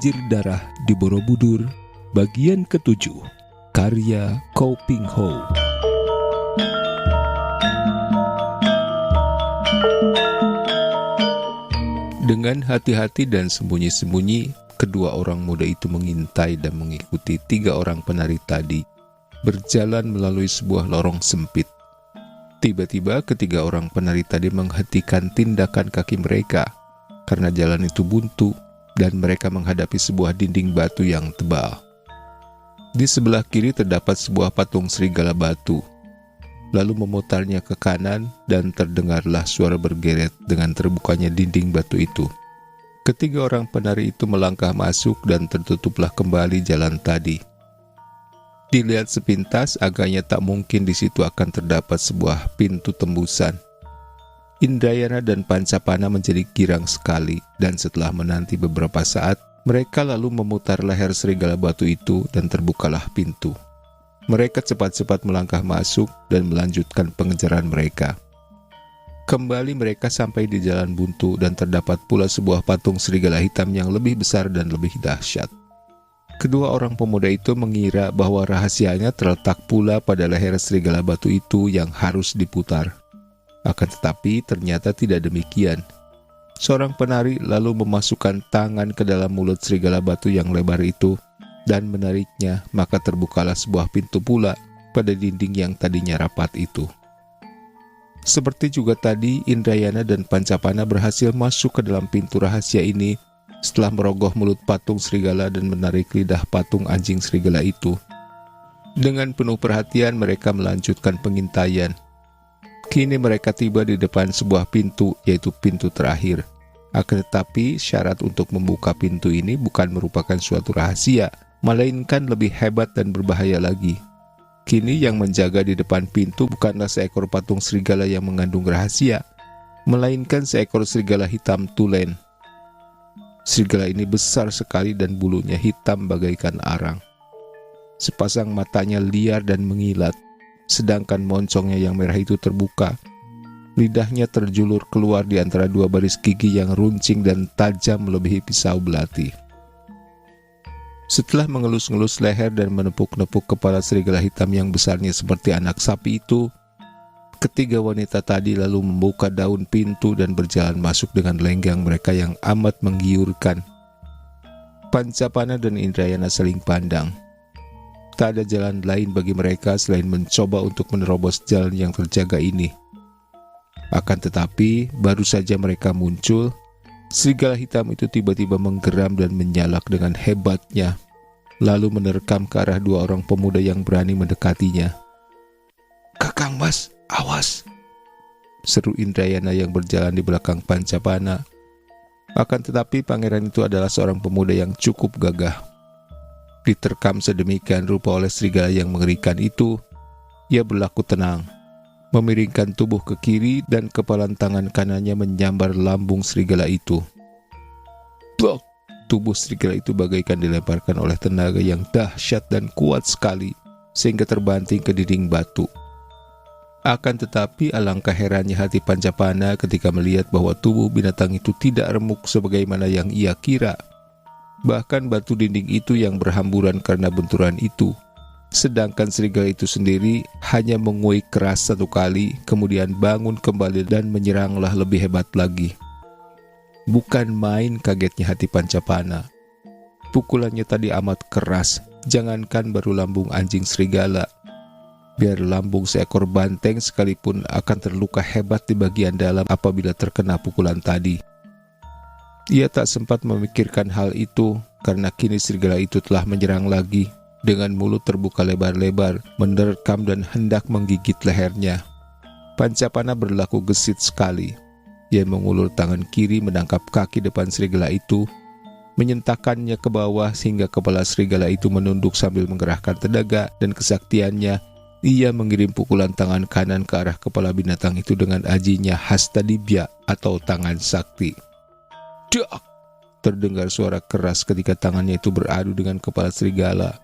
Banjir Darah di Borobudur, bagian ke-7, karya Koh Ping Ho. Dengan hati-hati dan sembunyi-sembunyi, kedua orang muda itu mengintai dan mengikuti 3 orang penari tadi, berjalan melalui sebuah lorong sempit. Tiba-tiba ketiga orang penari tadi menghentikan tindakan kaki mereka, karena jalan itu buntu dan mereka menghadapi sebuah dinding batu yang tebal. Di sebelah kiri terdapat sebuah patung serigala batu. Lalu memutarnya ke kanan dan terdengarlah suara bergeret dengan terbukanya dinding batu itu. Ketiga orang penari itu melangkah masuk dan tertutuplah kembali jalan tadi. Dilihat sepintas, agaknya tak mungkin di situ akan terdapat sebuah pintu tembusan. Indrayana dan Pancapana menjadi girang sekali, dan setelah menanti beberapa saat, mereka lalu memutar leher serigala batu itu dan terbukalah pintu. Mereka cepat-cepat melangkah masuk dan melanjutkan pengejaran mereka. Kembali mereka sampai di jalan buntu dan terdapat pula sebuah patung serigala hitam yang lebih besar dan lebih dahsyat. Kedua orang pemuda itu mengira bahwa rahasianya terletak pula pada leher serigala batu itu yang harus diputar. Akan tetapi ternyata tidak demikian. Seorang penari lalu memasukkan tangan ke dalam mulut serigala batu yang lebar itu dan menariknya, maka terbukalah sebuah pintu pula pada dinding yang tadinya rapat itu. Seperti juga tadi, Indrayana dan Pancapana berhasil masuk ke dalam pintu rahasia ini setelah merogoh mulut patung serigala dan menarik lidah patung anjing serigala itu. Dengan penuh perhatian mereka melanjutkan pengintaian. Kini mereka tiba di depan sebuah pintu, yaitu pintu terakhir. Akan tetapi syarat untuk membuka pintu ini bukan merupakan suatu rahasia, melainkan lebih hebat dan berbahaya lagi. Kini yang menjaga di depan pintu bukanlah seekor patung serigala yang mengandung rahasia, melainkan seekor serigala hitam tulen. Serigala ini besar sekali dan bulunya hitam bagaikan arang. Sepasang matanya liar dan mengilat, sedangkan moncongnya yang merah itu terbuka. Lidahnya terjulur keluar di antara 2 baris gigi yang runcing dan tajam melebihi pisau belati. Setelah mengelus-ngelus leher dan menepuk-nepuk kepala serigala hitam yang besarnya seperti anak sapi itu, ketiga wanita tadi lalu membuka daun pintu dan berjalan masuk dengan lenggang mereka yang amat menggiurkan. Pancapana dan Indrayana saling pandang. Tak ada jalan lain bagi mereka selain mencoba untuk menerobos jalan yang terjaga ini. Akan tetapi, baru saja mereka muncul, serigala hitam itu tiba-tiba menggeram dan menyalak dengan hebatnya, lalu menerkam ke arah 2 orang pemuda yang berani mendekatinya. "Kakang Mas, awas!" seru Indrayana yang berjalan di belakang Pancapana. Akan tetapi pangeran itu adalah seorang pemuda yang cukup gagah. Diterkam sedemikian rupa oleh serigala yang mengerikan itu, ia berlaku tenang, memiringkan tubuh ke kiri dan kepalan tangan kanannya menyambar lambung serigala itu. Blok! Tubuh serigala itu bagaikan dilemparkan oleh tenaga yang dahsyat dan kuat sekali, sehingga terbanting ke dinding batu. Akan tetapi alangkah herannya hati Pancapana ketika melihat bahwa tubuh binatang itu tidak remuk sebagaimana yang ia kira. Bahkan batu dinding itu yang berhamburan karena benturan itu, sedangkan serigala itu sendiri hanya menguik keras 1 kali, kemudian bangun kembali dan menyeranglah lebih hebat lagi. Bukan main kagetnya hati Pancapana. Pukulannya tadi amat keras, jangankan baru lambung anjing serigala. Biar lambung seekor banteng sekalipun akan terluka hebat di bagian dalam apabila terkena pukulan tadi. Ia tak sempat memikirkan hal itu, karena kini serigala itu telah menyerang lagi, dengan mulut terbuka lebar-lebar, menerkam dan hendak menggigit lehernya. Pancapana berlaku gesit sekali. Ia mengulur tangan kiri menangkap kaki depan serigala itu, menyentakkannya ke bawah sehingga kepala serigala itu menunduk sambil menggerahkan tenaga dan kesaktiannya. Ia mengirim pukulan tangan kanan ke arah kepala binatang itu dengan ajinya Hastadibya atau tangan sakti. Dak! Terdengar suara keras ketika tangannya itu beradu dengan kepala serigala.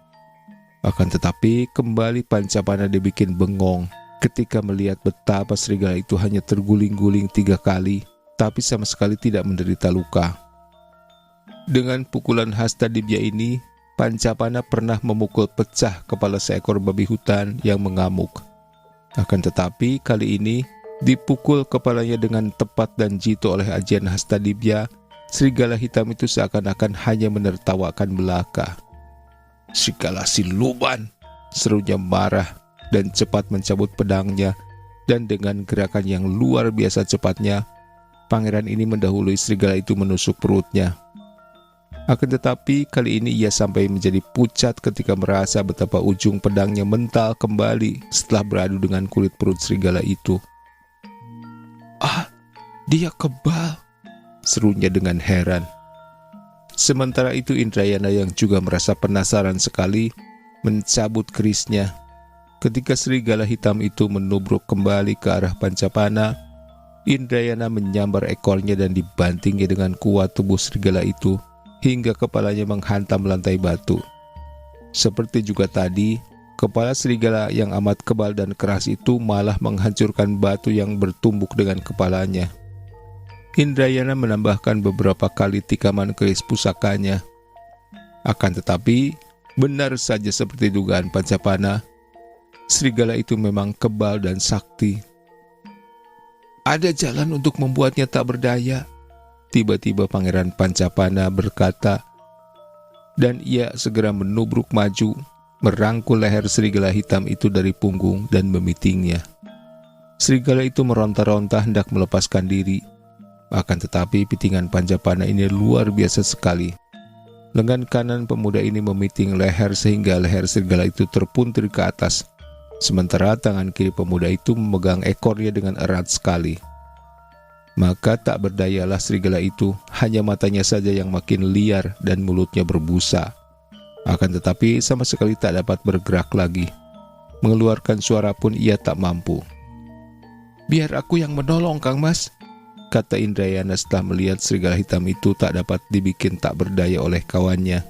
Akan tetapi kembali Pancapana dibikin bengong ketika melihat betapa serigala itu hanya terguling-guling 3 kali, tapi sama sekali tidak menderita luka. Dengan pukulan Hastadibya ini, Pancapana pernah memukul pecah kepala seekor babi hutan yang mengamuk. Akan tetapi kali ini dipukul kepalanya dengan tepat dan jitu oleh ajian Hastadibya. Serigala hitam itu seakan-akan hanya menertawakan belaka. "Serigala siluman!" serunya marah dan cepat mencabut pedangnya, dan dengan gerakan yang luar biasa cepatnya, pangeran ini mendahului serigala itu menusuk perutnya. Akan tetapi kali ini ia sampai menjadi pucat ketika merasa betapa ujung pedangnya mental kembali setelah beradu dengan kulit perut serigala itu. "Ah, dia kebal!" serunya dengan heran. Sementara itu Indrayana yang juga merasa penasaran sekali mencabut kerisnya. Ketika serigala hitam itu menubruk kembali ke arah Pancapana, Indrayana menyambar ekornya dan dibantingnya dengan kuat tubuh serigala itu hingga kepalanya menghantam lantai batu. Seperti juga tadi, kepala serigala yang amat kebal dan keras itu malah menghancurkan batu yang bertumbuk dengan kepalanya. Indrayana menambahkan beberapa kali tikaman keris pusakanya. Akan tetapi, benar saja seperti dugaan Pancapana, serigala itu memang kebal dan sakti. "Ada jalan untuk membuatnya tak berdaya," tiba-tiba Pangeran Pancapana berkata, dan ia segera menubruk maju, merangkul leher serigala hitam itu dari punggung dan memitingnya. Serigala itu meronta-ronta hendak melepaskan diri. Akan tetapi pitingan Pancapana ini luar biasa sekali. Lengan kanan pemuda ini memiting leher sehingga leher serigala itu terpuntir ke atas, sementara tangan kiri pemuda itu memegang ekornya dengan erat sekali. Maka tak berdayalah serigala itu, hanya matanya saja yang makin liar dan mulutnya berbusa. Akan tetapi sama sekali tak dapat bergerak lagi. Mengeluarkan suara pun ia tak mampu. "Biar aku yang menolong, Kang Mas," kata Indrayana setelah melihat serigala hitam itu tak dapat dibikin tak berdaya oleh kawannya.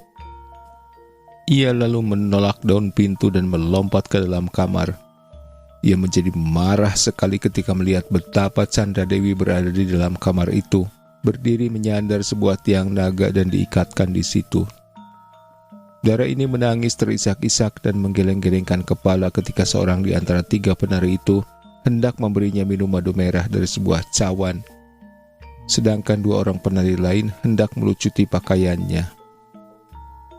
Ia lalu menolak daun pintu dan melompat ke dalam kamar. Ia menjadi marah sekali ketika melihat betapa Chandra Dewi berada di dalam kamar itu, berdiri menyandar sebuah tiang naga dan diikatkan di situ. Dara ini menangis terisak-isak dan menggeleng-gelengkan kepala ketika seorang di antara 3 penari itu hendak memberinya minum madu merah dari sebuah cawan. Sedangkan 2 orang penari lain hendak melucuti pakaiannya.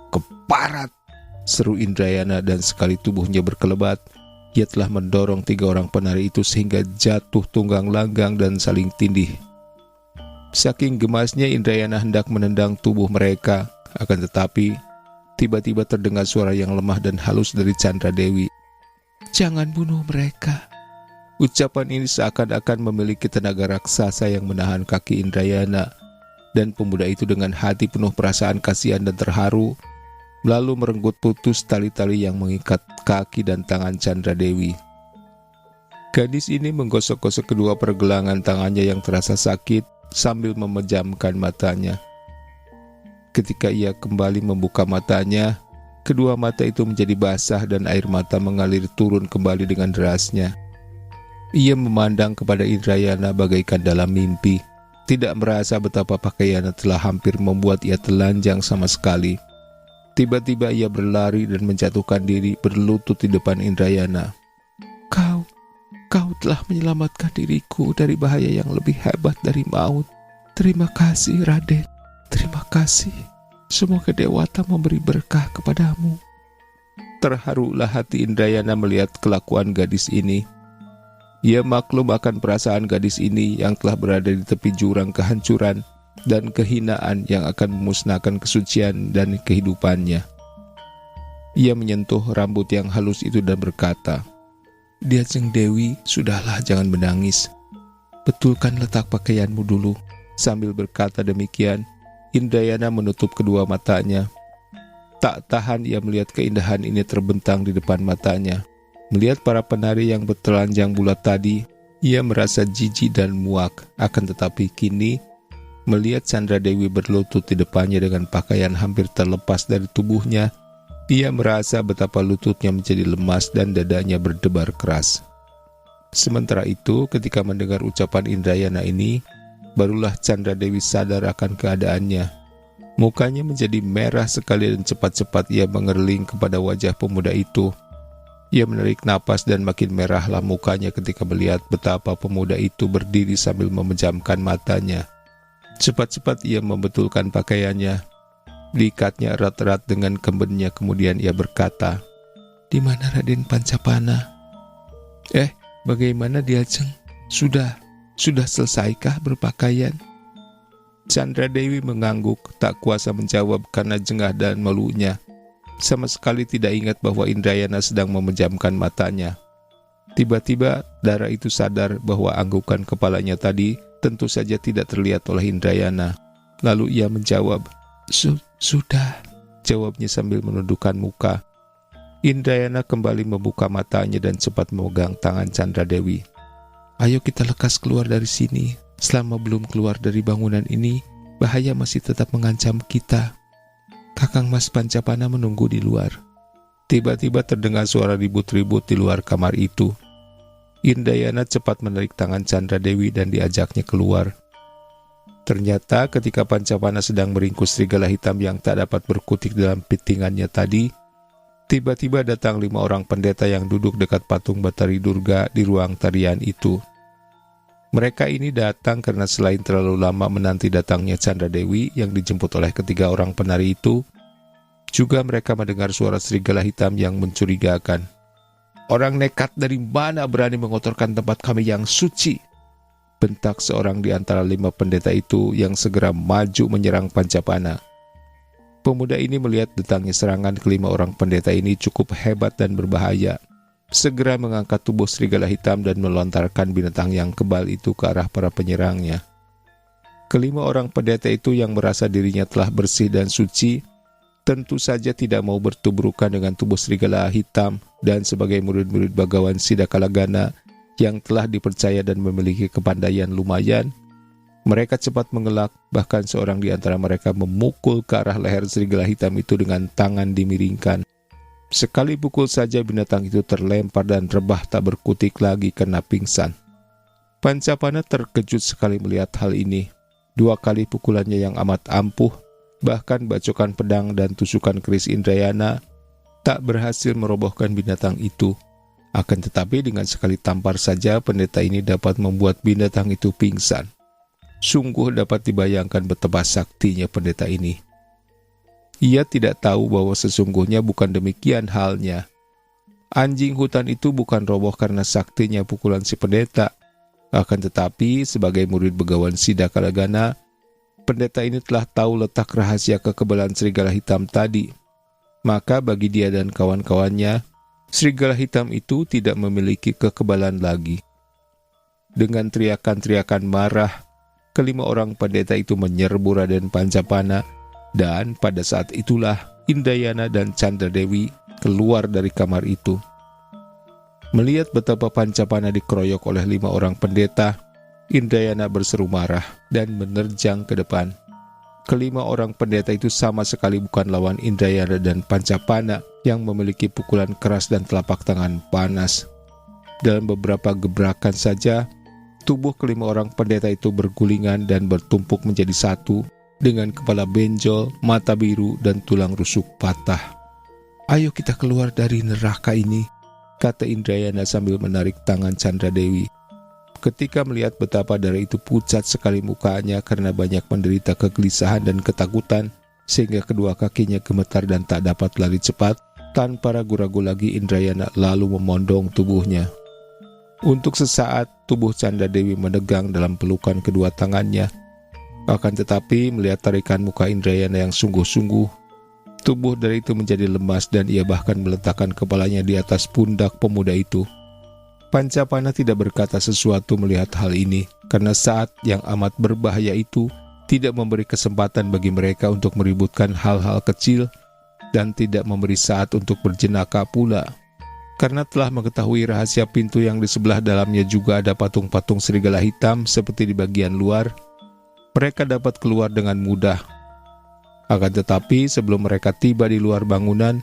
"Keparat!" seru Indrayana dan sekali tubuhnya berkelebat, ia telah mendorong 3 orang penari itu sehingga jatuh tunggang langgang dan saling tindih. Saking gemasnya Indrayana hendak menendang tubuh mereka, akan tetapi tiba-tiba terdengar suara yang lemah dan halus dari Chandra Dewi. "Jangan bunuh mereka." Ucapan ini seakan-akan memiliki tenaga raksasa yang menahan kaki Indrayana, dan pemuda itu dengan hati penuh perasaan kasihan dan terharu, lalu merenggut putus tali-tali yang mengikat kaki dan tangan Chandra Dewi. Gadis ini menggosok-gosok kedua pergelangan tangannya yang terasa sakit sambil memejamkan matanya. Ketika ia kembali membuka matanya, kedua mata itu menjadi basah dan air mata mengalir turun kembali dengan derasnya. Ia memandang kepada Indrayana bagaikan dalam mimpi, tidak merasa betapa pakaiannya telah hampir membuat ia telanjang sama sekali. Tiba-tiba ia berlari dan menjatuhkan diri berlutut di depan Indrayana. Kau telah menyelamatkan diriku dari bahaya yang lebih hebat dari maut. Terima kasih, Raden. Terima kasih. Semoga Dewata memberi berkah kepadamu." Terharulah hati Indrayana melihat kelakuan gadis ini. Ia maklum akan perasaan gadis ini yang telah berada di tepi jurang kehancuran dan kehinaan yang akan memusnahkan kesucian dan kehidupannya. Ia menyentuh rambut yang halus itu dan berkata, "Diajeng Dewi, sudahlah, jangan menangis. Betulkan letak pakaianmu dulu." Sambil berkata demikian, Indrayana menutup kedua matanya. Tak tahan ia melihat keindahan ini terbentang di depan matanya. Melihat para penari yang bertelanjang bulat tadi, ia merasa jijik dan muak. Akan tetapi kini, melihat Chandra Dewi berlutut di depannya dengan pakaian hampir terlepas dari tubuhnya, ia merasa betapa lututnya menjadi lemas dan dadanya berdebar keras. Sementara itu, ketika mendengar ucapan Indrayana ini, barulah Chandra Dewi sadar akan keadaannya. Mukanya menjadi merah sekali dan cepat-cepat ia mengerling kepada wajah pemuda itu. Ia menarik napas dan makin merahlah mukanya ketika melihat betapa pemuda itu berdiri sambil memejamkan matanya. Cepat-cepat ia membetulkan pakaiannya. Diikatnya erat-erat dengan kembennya, kemudian ia berkata, "Di mana Raden Pancapana?" Bagaimana dia, Ceng? Sudah selesaikah berpakaian?" Chandra Dewi mengangguk, tak kuasa menjawab karena jengah dan malunya. Sama sekali tidak ingat bahwa Indrayana sedang memejamkan matanya. Tiba-tiba Dara itu sadar bahwa anggukan kepalanya tadi tentu saja tidak terlihat oleh Indrayana. Lalu ia menjawab, Sudah, jawabnya sambil menundukkan muka. Indrayana kembali membuka matanya dan cepat memegang tangan Chandra Dewi. "Ayo kita lekas keluar dari sini. Selama belum keluar dari bangunan ini, bahaya masih tetap mengancam kita. Kakang Mas Pancapana menunggu di luar." Tiba-tiba terdengar suara ribut-ribut di luar kamar itu. Indrayana cepat menarik tangan Chandra Dewi dan diajaknya keluar. Ternyata ketika Pancapana sedang meringkus serigala hitam yang tak dapat berkutik dalam pitingannya tadi, tiba-tiba datang 5 orang pendeta yang duduk dekat patung Batari Durga di ruang tarian itu. Mereka ini datang karena selain terlalu lama menanti datangnya Chandra Dewi yang dijemput oleh ketiga orang penari itu, juga mereka mendengar suara serigala hitam yang mencurigakan. "Orang nekat dari mana berani mengotorkan tempat kami yang suci?" bentak seorang di antara 5 pendeta itu yang segera maju menyerang Pancapana. Pemuda ini melihat datangnya serangan ke-5 orang pendeta ini cukup hebat dan berbahaya. Segera mengangkat tubuh serigala hitam dan melontarkan binatang yang kebal itu ke arah para penyerangnya. Ke-5 orang pendeta itu yang merasa dirinya telah bersih dan suci, tentu saja tidak mau bertubrukan dengan tubuh serigala hitam, dan sebagai murid-murid Bagawan Sidakalagana yang telah dipercaya dan memiliki kepandaian lumayan, mereka cepat mengelak, bahkan seorang di antara mereka memukul ke arah leher serigala hitam itu dengan tangan dimiringkan. Sekali pukul saja binatang itu terlempar dan rebah tak berkutik lagi karena pingsan. Pancapana terkejut sekali melihat hal ini. 2 kali pukulannya yang amat ampuh, bahkan bacokan pedang dan tusukan keris Indrayana tak berhasil merobohkan binatang itu. Akan tetapi dengan sekali tampar saja pendeta ini dapat membuat binatang itu pingsan. Sungguh dapat dibayangkan betapa saktinya pendeta ini. Ia tidak tahu bahwa sesungguhnya bukan demikian halnya. Anjing hutan itu bukan roboh karena saktinya pukulan si pendeta. Akan tetapi sebagai murid Begawan Sidakalagana, pendeta ini telah tahu letak rahasia kekebalan serigala hitam tadi. Maka bagi dia dan kawan-kawannya, serigala hitam itu tidak memiliki kekebalan lagi. Dengan teriakan-teriakan marah, ke-5 orang pendeta itu menyerbu Raden Pancapana, dan pada saat itulah Indrayana dan Chandra Dewi keluar dari kamar itu. Melihat betapa Pancapana dikeroyok oleh 5 orang pendeta, Indrayana berseru marah dan menerjang ke depan. Ke-5 orang pendeta itu sama sekali bukan lawan Indrayana dan Pancapana yang memiliki pukulan keras dan telapak tangan panas. Dalam beberapa gebrakan saja, tubuh ke-5 orang pendeta itu bergulingan dan bertumpuk menjadi satu, dengan kepala benjol, mata biru, dan tulang rusuk patah. "Ayo kita keluar dari neraka ini," kata Indrayana sambil menarik tangan Chandra Dewi. Ketika melihat betapa Dara itu pucat sekali mukanya karena banyak menderita kegelisahan dan ketakutan, sehingga kedua kakinya gemetar dan tak dapat lari cepat, tanpa ragu-ragu lagi Indrayana lalu memondong tubuhnya. Untuk sesaat, tubuh Chandra Dewi menegang dalam pelukan kedua tangannya. Akan tetapi melihat tarikan muka Indrayana yang sungguh-sungguh, tubuh Dara itu menjadi lemas dan ia bahkan meletakkan kepalanya di atas pundak pemuda itu. Pancapana tidak berkata sesuatu melihat hal ini, karena saat yang amat berbahaya itu tidak memberi kesempatan bagi mereka untuk meributkan hal-hal kecil dan tidak memberi saat untuk berjenaka pula. Karena telah mengetahui rahasia pintu yang di sebelah dalamnya juga ada patung-patung serigala hitam seperti di bagian luar, mereka dapat keluar dengan mudah. Akan tetapi sebelum mereka tiba di luar bangunan,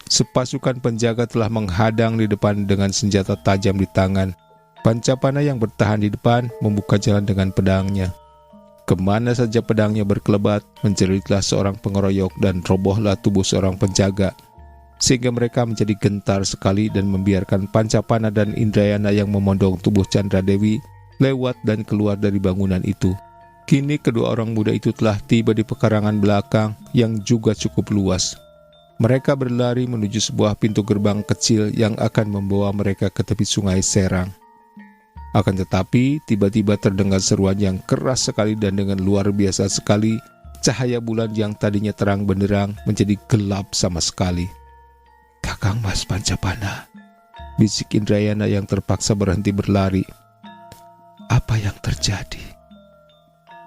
sepasukan penjaga telah menghadang di depan dengan senjata tajam di tangan. Pancapana yang bertahan di depan membuka jalan dengan pedangnya. Kemana saja pedangnya berkelebat, menjeritlah seorang pengeroyok dan robohlah tubuh seorang penjaga, sehingga mereka menjadi gentar sekali dan membiarkan Pancapana dan Indrayana yang memondong tubuh Chandra Dewi lewat dan keluar dari bangunan itu. Kini kedua orang muda itu telah tiba di pekarangan belakang yang juga cukup luas. Mereka berlari menuju sebuah pintu gerbang kecil yang akan membawa mereka ke tepi sungai Serang. Akan tetapi, tiba-tiba terdengar seruan yang keras sekali dan dengan luar biasa sekali, cahaya bulan yang tadinya terang benderang menjadi gelap sama sekali. "Kakang Mas Pancapana," bisik Indrayana yang terpaksa berhenti berlari. "Apa yang terjadi?"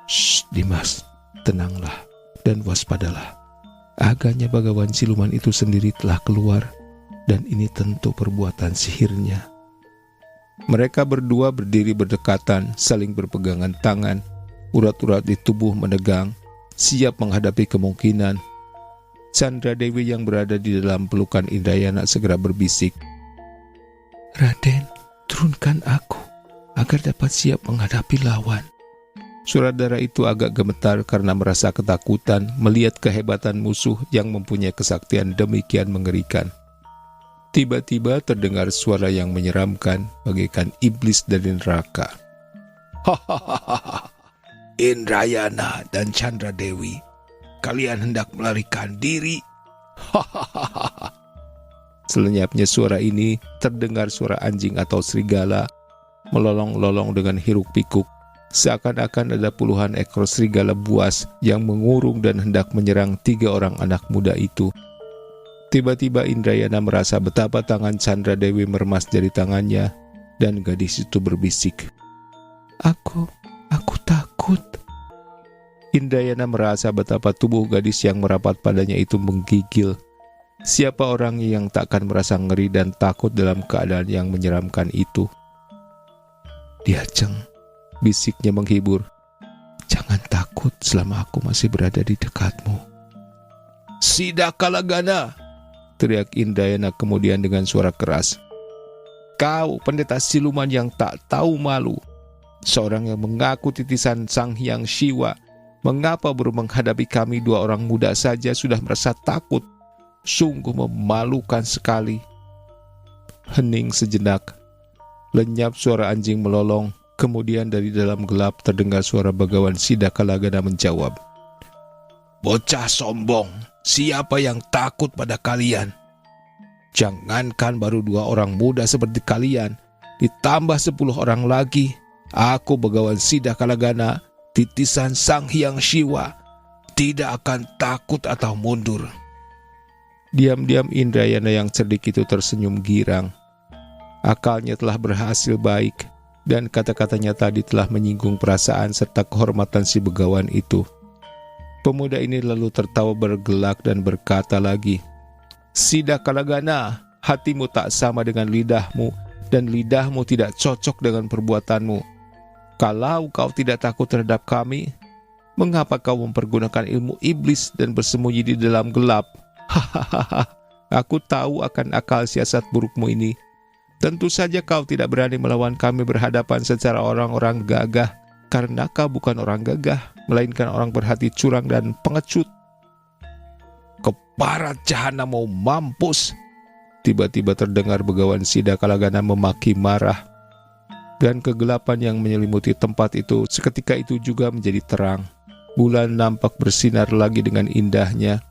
"Shh, Dimas, tenanglah dan waspadalah. Agaknya Bagawan Siluman itu sendiri telah keluar, dan ini tentu perbuatan sihirnya." Mereka berdua berdiri berdekatan, saling berpegangan tangan, urat-urat di tubuh menegang, siap menghadapi kemungkinan. Chandra Dewi yang berada di dalam pelukan Indrayana segera berbisik, "Raden, turunkan aku agar dapat siap menghadapi lawan." Suradara itu agak gemetar karena merasa ketakutan melihat kehebatan musuh yang mempunyai kesaktian demikian mengerikan. Tiba-tiba terdengar suara yang menyeramkan bagaikan iblis dari neraka. "Hahaha, Indrayana dan Chandra Dewi, kalian hendak melarikan diri?" Hahaha. Selenyapnya suara ini terdengar suara anjing atau serigala melolong-lolong dengan hiruk-pikuk, seakan-akan ada puluhan ekor serigala buas yang mengurung dan hendak menyerang 3 orang anak muda itu. Tiba-tiba Indrayana merasa betapa tangan Chandra Dewi meremas jari tangannya, dan gadis itu berbisik, Aku takut." Indrayana merasa betapa tubuh gadis yang merapat padanya itu menggigil. Siapa orang yang takkan merasa ngeri dan takut dalam keadaan yang menyeramkan itu? "Diajeng," bisiknya menghibur, "jangan takut selama aku masih berada di dekatmu." "Sidakalagana!" teriak Indrayana kemudian dengan suara keras. "Kau pendeta siluman yang tak tahu malu, seorang yang mengaku titisan Sang Hyang Shiwa, mengapa baru menghadapi kami 2 orang muda saja sudah merasa takut? Sungguh memalukan sekali." Hening sejenak, lenyap suara anjing melolong, kemudian dari dalam gelap terdengar suara Bagawan Sidakalagana menjawab, "Bocah sombong, siapa yang takut pada kalian? Jangankan baru 2 orang muda seperti kalian, ditambah 10 orang lagi, aku Bagawan Sidakalagana, titisan Sang Hyang Shiwa, tidak akan takut atau mundur." Diam-diam Indrayana yang cerdik itu tersenyum girang. Akalnya telah berhasil baik, dan kata-katanya tadi telah menyinggung perasaan serta kehormatan si begawan itu. Pemuda ini lalu tertawa bergelak dan berkata lagi, "Sidakalagana, hatimu tak sama dengan lidahmu, dan lidahmu tidak cocok dengan perbuatanmu. Kalau kau tidak takut terhadap kami, mengapa kau mempergunakan ilmu iblis dan bersembunyi di dalam gelap? Hahaha, aku tahu akan akal siasat burukmu ini. Tentu saja kau tidak berani melawan kami berhadapan secara orang-orang gagah, karena kau bukan orang gagah, melainkan orang berhati curang dan pengecut." "Keparat jahanam mau mampus!" Tiba-tiba terdengar Begawan Sidakalagana memaki marah, dan kegelapan yang menyelimuti tempat itu seketika itu juga menjadi terang. Bulan nampak bersinar lagi dengan indahnya.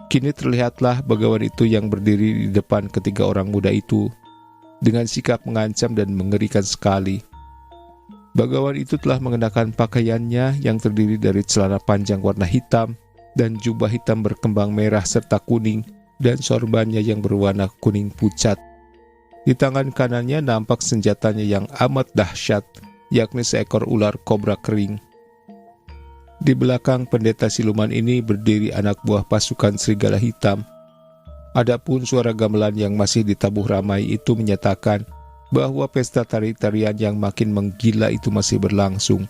Kini terlihatlah Begawan itu yang berdiri di depan ketiga orang muda itu, dengan sikap mengancam dan mengerikan sekali. Begawan itu telah mengenakan pakaiannya yang terdiri dari celana panjang warna hitam dan jubah hitam berkembang merah serta kuning, dan sorbannya yang berwarna kuning pucat. Di tangan kanannya nampak senjatanya yang amat dahsyat, yakni seekor ular kobra kering. Di belakang pendeta siluman ini berdiri anak buah pasukan serigala hitam. Adapun suara gamelan yang masih ditabuh ramai itu menyatakan bahwa pesta tari-tarian yang makin menggila itu masih berlangsung,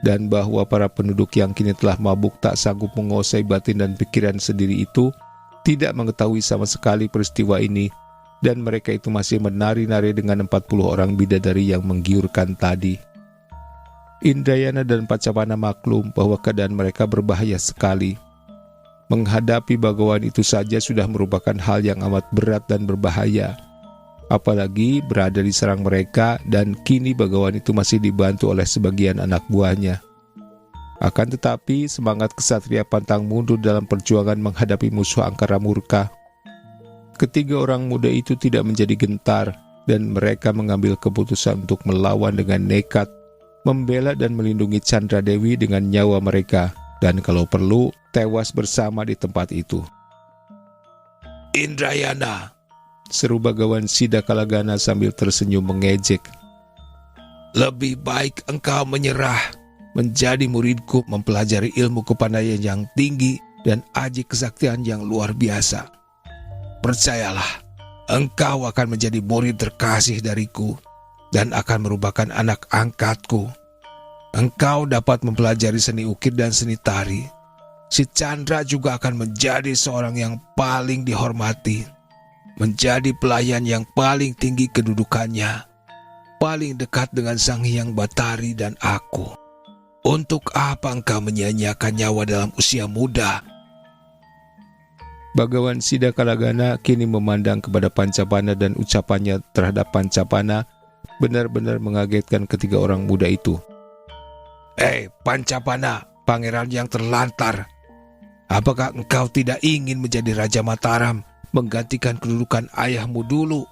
dan bahwa para penduduk yang kini telah mabuk tak sanggup menguasai batin dan pikiran sendiri itu tidak mengetahui sama sekali peristiwa ini, dan mereka itu masih menari-nari dengan 40 orang bidadari yang menggiurkan tadi. Indrayana dan Pancapana maklum bahwa keadaan mereka berbahaya sekali. Menghadapi Bagawan itu saja sudah merupakan hal yang amat berat dan berbahaya. Apalagi berada di serang mereka dan kini Bagawan itu masih dibantu oleh sebagian anak buahnya. Akan tetapi semangat kesatria pantang mundur dalam perjuangan menghadapi musuh angkara murka. Ketiga orang muda itu tidak menjadi gentar dan mereka mengambil keputusan untuk melawan dengan nekat, membela dan melindungi Chandra Dewi dengan nyawa mereka, dan kalau perlu tewas bersama di tempat itu. "Indrayana," seru Bagawan Sidakalagana sambil tersenyum mengejek, "lebih baik engkau menyerah, menjadi muridku, mempelajari ilmu kepandaian yang tinggi dan aji kesaktian yang luar biasa. Percayalah, engkau akan menjadi murid terkasih dariku dan akan merupakan anak angkatku. Engkau dapat mempelajari seni ukir dan seni tari. Si Chandra juga akan menjadi seorang yang paling dihormati, menjadi pelayan yang paling tinggi kedudukannya, paling dekat dengan Sang Hyang Batari dan aku. Untuk apa engkau menyia-nyiakan nyawa dalam usia muda?" Bagawan Sidakalagana kini memandang kepada Pancapana dan ucapannya terhadap Pancapana benar-benar mengagetkan ketiga orang muda itu. Pancapana, pangeran yang terlantar, apakah engkau tidak ingin menjadi Raja Mataram, menggantikan kedudukan ayahmu dulu?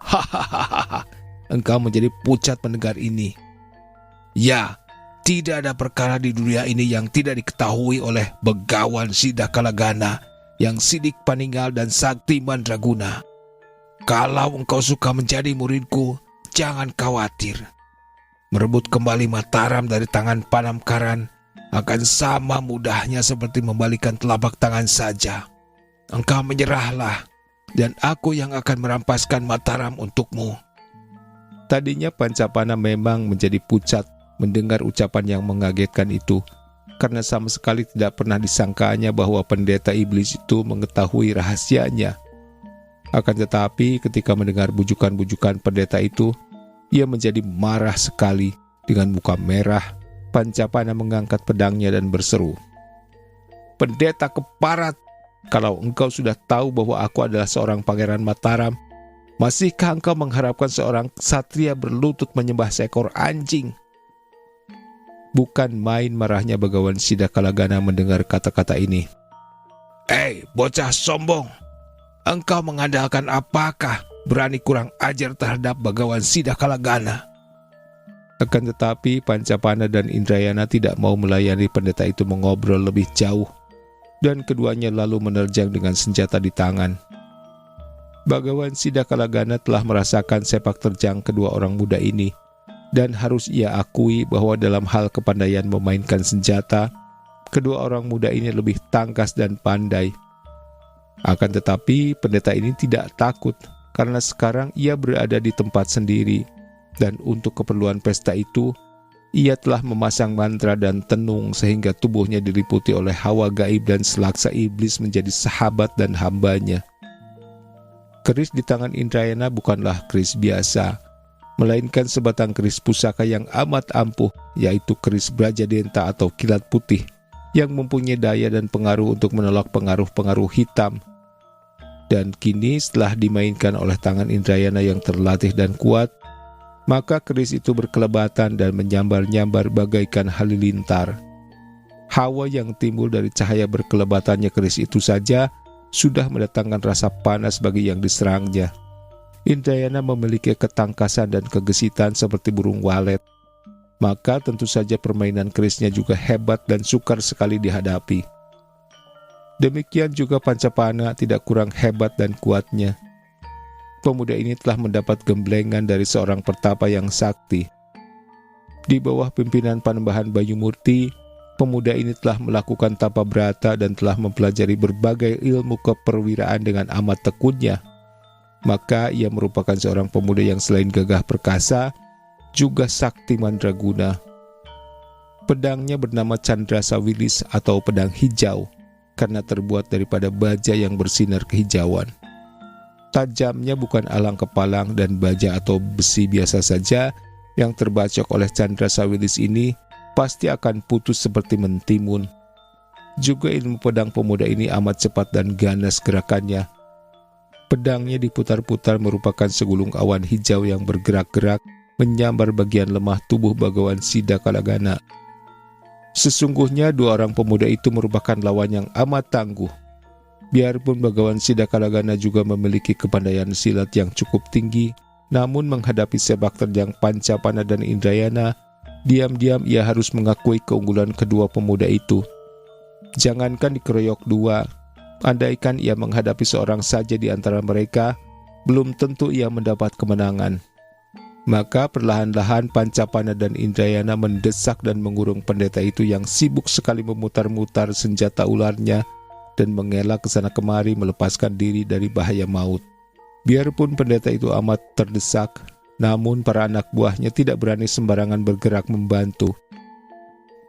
Hahaha, engkau menjadi pucat mendengar ini. Ya, tidak ada perkara di dunia ini yang tidak diketahui oleh Bagawan Sidakalagana yang sidik paninggal dan sakti mandraguna. Kalau engkau suka menjadi muridku, jangan khawatir. Merebut kembali Mataram dari tangan Panamkaran akan sama mudahnya seperti membalikan telapak tangan saja. Engkau menyerahlah, dan aku yang akan merampaskan Mataram untukmu." Tadinya Pancapana memang menjadi pucat mendengar ucapan yang mengagetkan itu, karena sama sekali tidak pernah disangkanya bahwa pendeta iblis itu mengetahui rahasianya. Akan tetapi ketika mendengar bujukan-bujukan pendeta itu, ia menjadi marah sekali. Dengan muka merah, Pancapana mengangkat pedangnya dan berseru, "Pendeta keparat, kalau engkau sudah tahu bahwa aku adalah seorang pangeran Mataram, masihkah engkau mengharapkan seorang ksatria berlutut menyembah seekor anjing?" Bukan main marahnya Bagawan Sidakalagana mendengar kata-kata ini. Bocah sombong, engkau mengandalkan apakah berani kurang ajar terhadap Bagawan Sidakalagana? Akan tetapi Pancapana dan Indrayana tidak mau melayani pendeta itu mengobrol lebih jauh, dan keduanya lalu menerjang dengan senjata di tangan. Bagawan Sidakalagana telah merasakan sepak terjang kedua orang muda ini, dan harus ia akui bahwa dalam hal kepandaian memainkan senjata, kedua orang muda ini lebih tangkas dan pandai. Akan tetapi pendeta ini tidak takut, karena sekarang ia berada di tempat sendiri, dan untuk keperluan pesta itu, ia telah memasang mantra dan tenung sehingga tubuhnya diliputi oleh hawa gaib dan selaksa iblis menjadi sahabat dan hambanya. Keris di tangan Indrayana bukanlah keris biasa, melainkan sebatang keris pusaka yang amat ampuh, yaitu keris Brajadenta atau kilat putih, yang mempunyai daya dan pengaruh untuk menolak pengaruh-pengaruh hitam. Dan kini setelah dimainkan oleh tangan Indrayana yang terlatih dan kuat, maka keris itu berkelebatan dan menyambar-nyambar bagaikan halilintar. Hawa yang timbul dari cahaya berkelebatannya keris itu saja sudah mendatangkan rasa panas bagi yang diserangnya. Indrayana memiliki ketangkasan dan kegesitan seperti burung walet, maka tentu saja permainan kerisnya juga hebat dan sukar sekali dihadapi. Demikian juga Pancapana tidak kurang hebat dan kuatnya. Pemuda ini telah mendapat gemblengan dari seorang pertapa yang sakti. Di bawah pimpinan Panembahan Bayumurti, pemuda ini telah melakukan tapa brata dan telah mempelajari berbagai ilmu keperwiraan dengan amat tekunnya. Maka ia merupakan seorang pemuda yang selain gagah perkasa, juga sakti mandraguna. Pedangnya bernama Chandra Sawilis atau pedang hijau, karena terbuat daripada baja yang bersinar kehijauan. Tajamnya bukan alang kepalang dan baja atau besi biasa saja, yang terbacok oleh Chandra Sawilis ini pasti akan putus seperti mentimun. Juga ilmu pedang pemuda ini amat cepat dan ganas gerakannya. Pedangnya diputar-putar merupakan segulung awan hijau yang bergerak-gerak menyambar bagian lemah tubuh Bhagawan Siddha Kalagana. Sesungguhnya dua orang pemuda itu merupakan lawan yang amat tangguh. Biarpun Bhagawan Siddha Kalagana juga memiliki kepandaian silat yang cukup tinggi, namun menghadapi sepak terjang Pancapana dan Indrayana, diam-diam ia harus mengakui keunggulan kedua pemuda itu. Jangankan dikeroyok dua, andaikan ia menghadapi seorang saja di antara mereka, belum tentu ia mendapat kemenangan. Maka perlahan-lahan Pancapana dan Indrayana mendesak dan mengurung pendeta itu yang sibuk sekali memutar-mutar senjata ularnya dan mengelak ke sana kemari melepaskan diri dari bahaya maut. Biarpun pendeta itu amat terdesak, namun para anak buahnya tidak berani sembarangan bergerak membantu.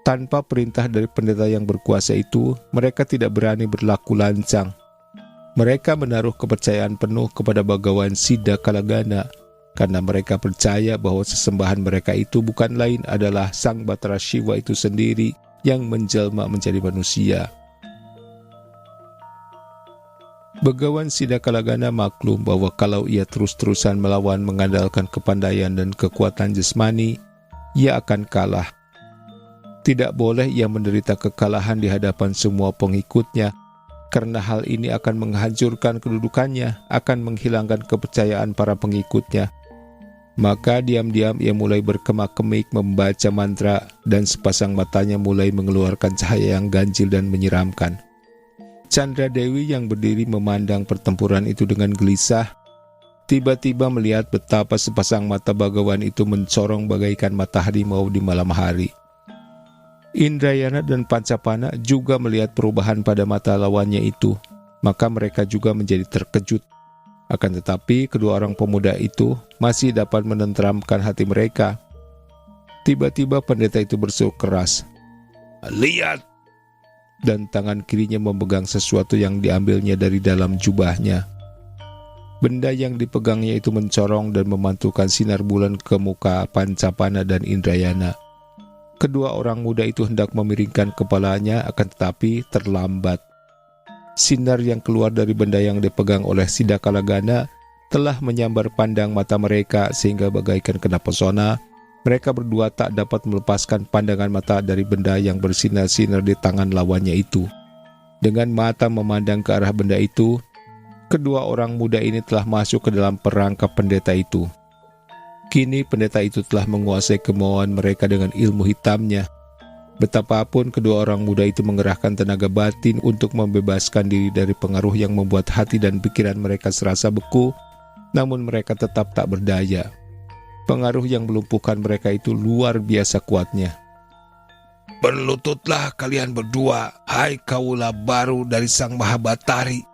Tanpa perintah dari pendeta yang berkuasa itu, mereka tidak berani berlaku lancang. Mereka menaruh kepercayaan penuh kepada Bhagawan Siddha Kalagana, karena mereka percaya bahwa sesembahan mereka itu bukan lain adalah Sang Batara Shiva itu sendiri yang menjelma menjadi manusia. Bhagawan Siddha Kalagana maklum bahwa kalau ia terus-terusan melawan mengandalkan kepandaian dan kekuatan jasmani, ia akan kalah. Tidak boleh ia menderita kekalahan di hadapan semua pengikutnya, karena hal ini akan menghancurkan kedudukannya, akan menghilangkan kepercayaan para pengikutnya. Maka diam-diam ia mulai berkemak-kemik membaca mantra dan sepasang matanya mulai mengeluarkan cahaya yang ganjil dan menyeramkan. Chandra Dewi yang berdiri memandang pertempuran itu dengan gelisah, tiba-tiba melihat betapa sepasang mata Bhagawan itu mencorong bagaikan mata harimau di malam hari. Indrayana dan Pancapana juga melihat perubahan pada mata lawannya itu, maka mereka juga menjadi terkejut. Akan tetapi kedua orang pemuda itu masih dapat menenteramkan hati mereka. Tiba-tiba pendeta itu berseru keras, "Lihat!" Dan tangan kirinya memegang sesuatu yang diambilnya dari dalam jubahnya. Benda yang dipegangnya itu mencorong dan memantulkan sinar bulan ke muka Pancapana dan Indrayana. Kedua orang muda itu hendak memiringkan kepalanya, akan tetapi terlambat. Sinar yang keluar dari benda yang dipegang oleh Siddha Kalagana telah menyambar pandang mata mereka sehingga bagaikan kena pesona, mereka berdua tak dapat melepaskan pandangan mata dari benda yang bersinar-sinar di tangan lawannya itu. Dengan mata memandang ke arah benda itu, kedua orang muda ini telah masuk ke dalam perangkap pendeta itu. Kini pendeta itu telah menguasai kemauan mereka dengan ilmu hitamnya. Betapapun kedua orang muda itu mengerahkan tenaga batin untuk membebaskan diri dari pengaruh yang membuat hati dan pikiran mereka serasa beku, namun mereka tetap tak berdaya. Pengaruh yang melumpuhkan mereka itu luar biasa kuatnya. "Berlututlah kalian berdua, hai kaula baru dari Sang Mahabatari,"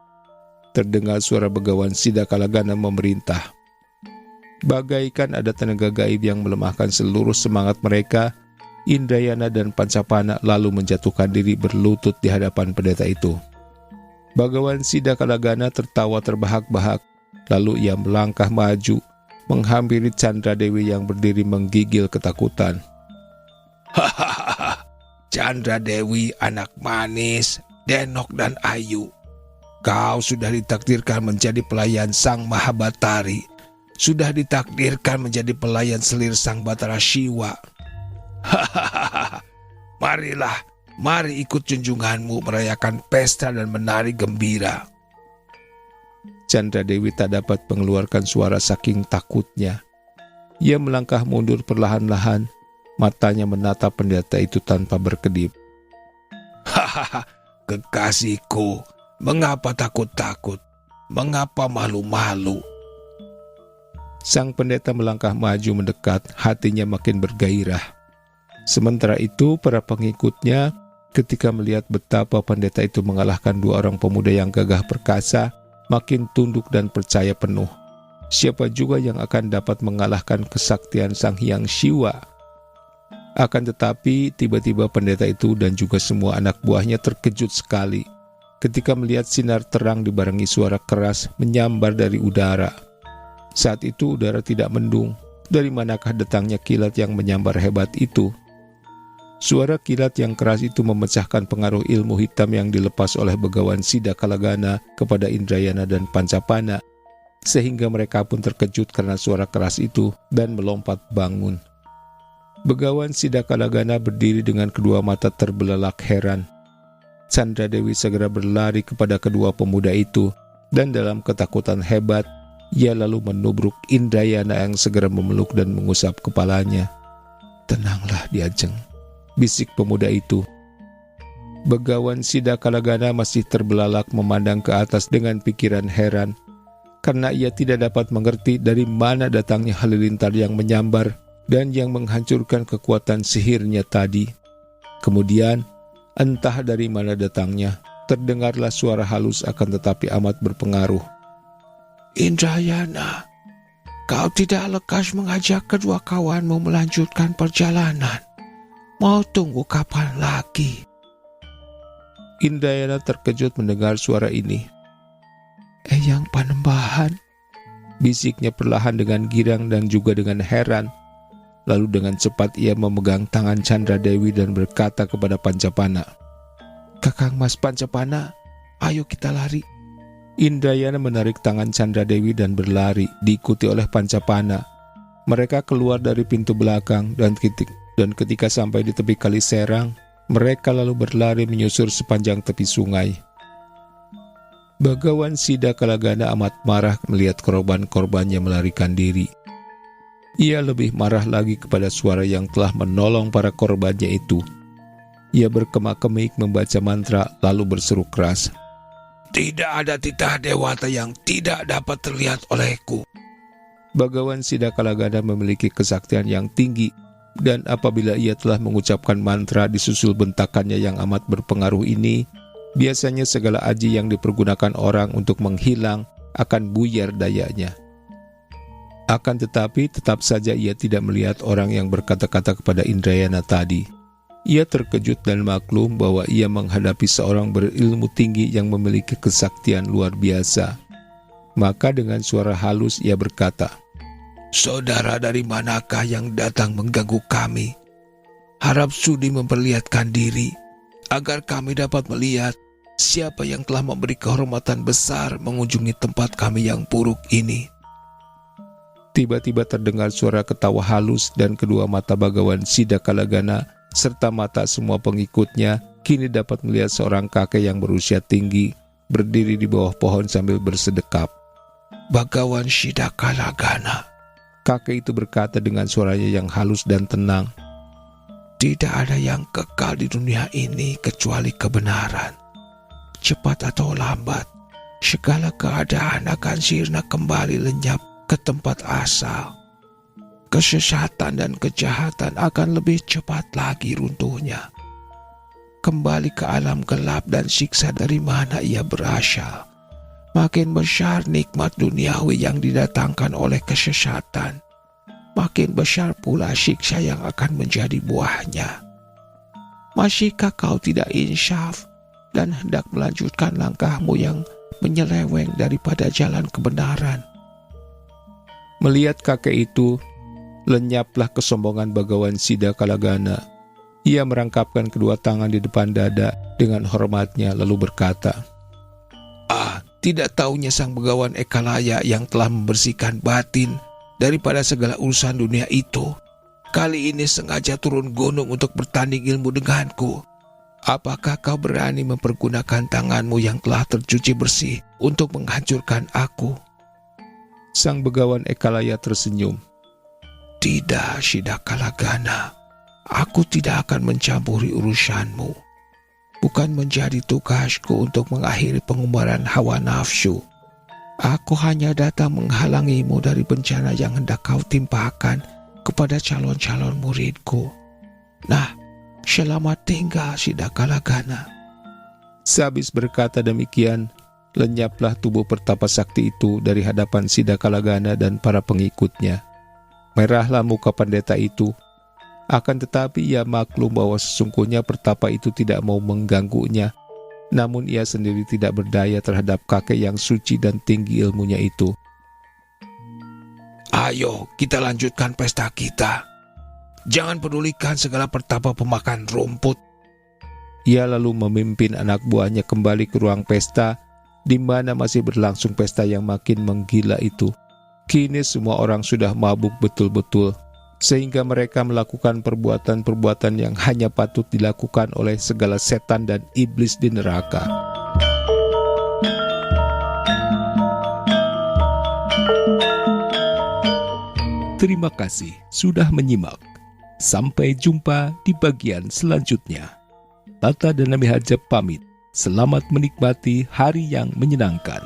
terdengar suara Bhagawan Siddha Kalagana memerintah. Bagaikan ada tenaga gaib yang melemahkan seluruh semangat mereka, Indrayana dan Pancapana lalu menjatuhkan diri berlutut di hadapan pendeta itu. Bhagawan Siddha Kalagana tertawa terbahak-bahak, lalu ia melangkah maju, menghampiri Chandra Dewi yang berdiri menggigil ketakutan. "Hahaha, Chandra Dewi anak manis, denok dan ayu. Kau sudah ditakdirkan menjadi pelayan Sang Mahabatari. Sudah ditakdirkan menjadi pelayan selir Sang Batara Shiva. Hahaha, mari ikut junjunganmu merayakan pesta dan menari gembira." Chandra Dewi tak dapat mengeluarkan suara saking takutnya. Ia melangkah mundur perlahan-lahan, matanya menatap pendeta itu tanpa berkedip. "Hahaha, kekasihku, mengapa takut-takut? Mengapa malu-malu?" Sang pendeta melangkah maju mendekat, hatinya makin bergairah. Sementara itu, para pengikutnya ketika melihat betapa pendeta itu mengalahkan dua orang pemuda yang gagah perkasa, makin tunduk dan percaya penuh. Siapa juga yang akan dapat mengalahkan kesaktian Sang Hyang Shiva? Akan tetapi, tiba-tiba pendeta itu dan juga semua anak buahnya terkejut sekali ketika melihat sinar terang dibarengi suara keras menyambar dari udara. Saat itu udara tidak mendung, dari manakah datangnya kilat yang menyambar hebat itu? Suara kilat yang keras itu memecahkan pengaruh ilmu hitam yang dilepas oleh Begawan Sidakalagana kepada Indrayana dan Pancapana, sehingga mereka pun terkejut karena suara keras itu dan melompat bangun. Begawan Sidakalagana berdiri dengan kedua mata terbelalak heran. Chandra Dewi segera berlari kepada kedua pemuda itu, dan dalam ketakutan hebat, ia lalu menubruk Indrayana yang segera memeluk dan mengusap kepalanya. "Tenanglah, Diajeng," bisik pemuda itu. Begawan Sidakalagana masih terbelalak memandang ke atas dengan pikiran heran, karena ia tidak dapat mengerti dari mana datangnya halilintar yang menyambar dan yang menghancurkan kekuatan sihirnya tadi. Kemudian, entah dari mana datangnya, terdengarlah suara halus akan tetapi amat berpengaruh. "Indrayana, kau tidak lekas mengajak kedua kawanmu melanjutkan perjalanan. Mau tunggu kapan lagi?" Indrayana terkejut mendengar suara ini. "Eyang Panembahan," bisiknya perlahan dengan girang dan juga dengan heran. Lalu dengan cepat ia memegang tangan Chandra Dewi dan berkata kepada Pancapana, "Kakang Mas Pancapana, ayo kita lari." Indrayana menarik tangan Chandra Dewi dan berlari, diikuti oleh Pancapana. Mereka keluar dari pintu belakang dan ketika sampai di tepi Kali Serang, mereka lalu berlari menyusur sepanjang tepi sungai. Begawan Sidakalagana amat marah melihat korban-korbannya melarikan diri. Ia lebih marah lagi kepada suara yang telah menolong para korbannya itu. Ia berkemak-kemik membaca mantra lalu berseru keras, "Tidak ada titah dewata yang tidak dapat terlihat olehku." Begawan Sidakalagana memiliki kesaktian yang tinggi, dan apabila ia telah mengucapkan mantra disusul bentakannya yang amat berpengaruh ini, biasanya segala aji yang dipergunakan orang untuk menghilang akan buyar dayanya. Akan tetapi tetap saja ia tidak melihat orang yang berkata-kata kepada Indrayana tadi. Ia terkejut dan maklum bahwa ia menghadapi seorang berilmu tinggi yang memiliki kesaktian luar biasa. Maka dengan suara halus ia berkata, "Saudara dari manakah yang datang mengganggu kami? Harap sudi memperlihatkan diri, agar kami dapat melihat siapa yang telah memberi kehormatan besar mengunjungi tempat kami yang buruk ini." Tiba-tiba terdengar suara ketawa halus dan kedua mata Begawan Sidakalagana serta mata semua pengikutnya kini dapat melihat seorang kakek yang berusia tinggi berdiri di bawah pohon sambil bersedekap. "Begawan Sidakalagana," kakek itu berkata dengan suaranya yang halus dan tenang, "tidak ada yang kekal di dunia ini kecuali kebenaran. Cepat atau lambat, segala keadaan akan sirna kembali lenyap ke tempat asal. Kesesatan dan kejahatan akan lebih cepat lagi runtuhnya. Kembali ke alam gelap dan siksa dari mana ia berasal. Makin besar nikmat duniawi yang didatangkan oleh kesesatan, makin besar pula siksa yang akan menjadi buahnya. Masihkah kau tidak insyaf dan hendak melanjutkan langkahmu yang menyeleweng daripada jalan kebenaran?" Melihat kakek itu, lenyaplah kesombongan Begawan Sidakalagana. Ia merangkapkan kedua tangan di depan dada dengan hormatnya lalu berkata, "Tidak taunya sang Begawan Ekalaya yang telah membersihkan batin daripada segala urusan dunia itu, kali ini sengaja turun gunung untuk bertanding ilmu denganku. Apakah kau berani mempergunakan tanganmu yang telah tercuci bersih untuk menghancurkan aku?" Sang Begawan Ekalaya tersenyum. "Tidak, Sidakalagana. Aku tidak akan mencampuri urusanmu. Bukan menjadi tugasku untuk mengakhiri pengumbaran hawa nafsu. Aku hanya datang menghalangimu dari bencana yang hendak kau timpakan kepada calon-calon muridku. Nah, selamat tinggal, Sidakalagana." Sehabis berkata demikian, lenyaplah tubuh pertapa sakti itu dari hadapan Sidakalagana dan para pengikutnya. Merahlah muka pendeta itu, akan tetapi ia maklum bahwa sesungguhnya pertapa itu tidak mau mengganggunya, namun ia sendiri tidak berdaya terhadap kakek yang suci dan tinggi ilmunya itu. Ayo kita lanjutkan pesta kita. Jangan pedulikan segala pertapa pemakan rumput. Ia lalu memimpin anak buahnya kembali ke ruang pesta, di mana masih berlangsung pesta yang makin menggila itu. Kini semua orang sudah mabuk betul-betul, sehingga mereka melakukan perbuatan-perbuatan yang hanya patut dilakukan oleh segala setan dan iblis di neraka. Terima kasih sudah menyimak. Sampai jumpa di bagian selanjutnya. Tata dan Nami Hajab pamit. Selamat menikmati hari yang menyenangkan.